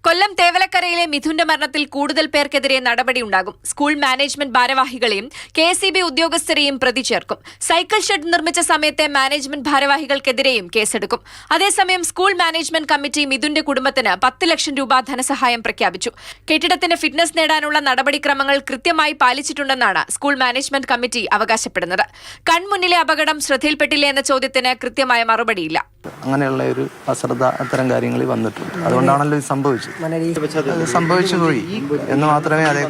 കൊല്ലം തേവലക്കരയിലെ മിഥുന്റെ മരണത്തിൽ കൂടുതൽ പേർക്കെതിരെ നടപടിയുണ്ടാകും. സ്കൂൾ മാനേജ്മെന്റ് ഭാരവാഹികളെയും KSEB ഉദ്യോഗസ്ഥരെയും പ്രതി ചേർക്കും. സൈക്കിൾ ഷെഡ് നിർമ്മിച്ച സമയത്തെ മാനേജ്മെന്റ് ഭാരവാഹികൾക്കെതിരെയും കേസെടുക്കും. അതേസമയം സ്കൂൾ മാനേജ്മെന്റ് കമ്മിറ്റി മിഥുന്റെ കുടുംബത്തിന് 10 ലക്ഷം രൂപ ധനസഹായം പ്രഖ്യാപിച്ചു. കെട്ടിടത്തിന് ഫിറ്റ്നസ് നേടാനുള്ള നടപടിക്രമങ്ങൾ കൃത്യമായി പാലിച്ചിട്ടുണ്ടെന്നാണ് സ്കൂൾ മാനേജ്മെന്റ് കമ്മിറ്റി അവകാശപ്പെടുന്നത്. കൺമുന്നിലെ അപകടം ശ്രദ്ധയിൽപ്പെട്ടില്ലേ എന്ന ചോദ്യത്തിന് കൃത്യമായ മറുപടിയില്ല. അങ്ങനെയുള്ള ഒരു അശ്രദ്ധ അത്തരം കാര്യങ്ങളിൽ വന്നിട്ടുണ്ട്. അതുകൊണ്ടാണല്ലോ ഇത് സംഭവിച്ചു പോയി എന്ന് മാത്രമേ അതേ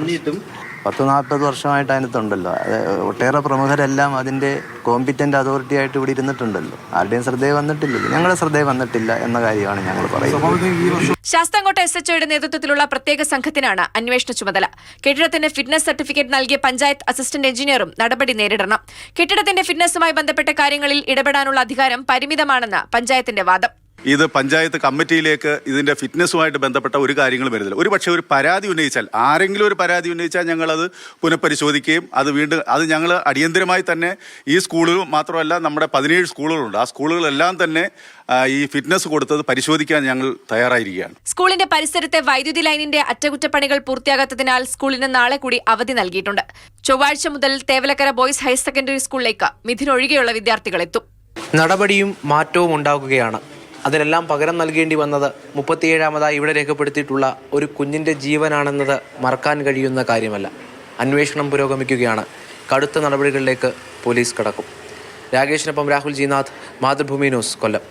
40 വർഷമായിട്ട് അതിനകത്തുണ്ടല്ലോ. ഒട്ടേറെ പ്രമുഖരെല്ലാം അതിന്റെ കോമ്പിറ്റന്റ് അതോറിറ്റി ആയിട്ട് ഇവിടെ ഇരുന്നിട്ടുണ്ടല്ലോ. ആരുടെയും ശ്രദ്ധയിൽ വന്നിട്ടില്ലല്ലോ. ഞങ്ങളുടെ ശ്രദ്ധയിൽ വന്നിട്ടില്ല എന്ന കാര്യമാണ് ഞങ്ങൾ പറയുന്നത്. ശാസ്താംകോട്ട SHOയുടെ നേതൃത്വത്തിലുള്ള പ്രത്യേക സംഘത്തിനാണ് അന്വേഷണ ചുമതല. കെട്ടിടത്തിന് ഫിറ്റ്നസ് സർട്ടിഫിക്കറ്റ് നൽകിയ പഞ്ചായത്ത് അസിസ്റ്റന്റ് എഞ്ചിനീയറും നടപടി നേരിടണം. കെട്ടിടത്തിന്റെ ഫിറ്റ്നസുമായി ബന്ധപ്പെട്ട കാര്യങ്ങളിൽ ഇടപെടാനുള്ള അധികാരം പരിമിതമാണെന്ന് പഞ്ചായത്തിന്റെ വാദം. ഇത് പഞ്ചായത്ത് കമ്മിറ്റിയിലേക്ക് ഇതിന്റെ ഫിറ്റ്നസുമായിട്ട് ബന്ധപ്പെട്ട ഒരു കാര്യങ്ങളും വരുന്നില്ല. ഒരു പക്ഷേ ഒരു പരാതി ഉന്നയിച്ചാൽ, ആരെങ്കിലും ഒരു പരാതി ഉന്നയിച്ചാൽ ഞങ്ങളത് പുനഃപരിശോധിക്കുകയും അത് ഞങ്ങൾ അടിയന്തരമായി തന്നെ ഈ സ്കൂളുകൾ മാത്രമല്ല നമ്മുടെ 17 സ്കൂളുകളുണ്ട്. ആ സ്കൂളുകളെല്ലാം തന്നെ ഈ ഫിറ്റ്നസ് കൊടുത്തത് പരിശോധിക്കാൻ ഞങ്ങൾ തയ്യാറായിരിക്കുകയാണ്. സ്കൂളിന്റെ പരിസരത്തെ വൈദ്യുതി ലൈനിന്റെ അറ്റകുറ്റപ്പണികൾ പൂർത്തിയാകാത്തതിനാൽ സ്കൂളിന് നാളെ കൂടി അവധി നൽകിയിട്ടുണ്ട്. ചൊവ്വാഴ്ച മുതൽ തേവലക്കര ബോയ്സ് ഹയർ സെക്കൻഡറി സ്കൂളിലേക്ക് മിഥുൻ ഒഴികെയുള്ള വിദ്യാർത്ഥികൾ എത്തും. നടപടിയും മാറ്റവും ഉണ്ടാകുകയാണ്. അതിനെല്ലാം പകരം നൽകേണ്ടി വന്നത് 37ാമതായി ഇവിടെ രേഖപ്പെടുത്തിയിട്ടുള്ള ഒരു കുഞ്ഞിൻ്റെ ജീവനാണെന്നത് മറക്കാൻ കഴിയുന്ന കാര്യമല്ല. അന്വേഷണം പുരോഗമിക്കുകയാണ്. കടുത്ത നടപടികളിലേക്ക് പോലീസ് കടക്കും. രാകേഷിനൊപ്പം രാഹുൽ ജിനാഥ്, മാതൃഭൂമി ന്യൂസ്, കൊല്ലം.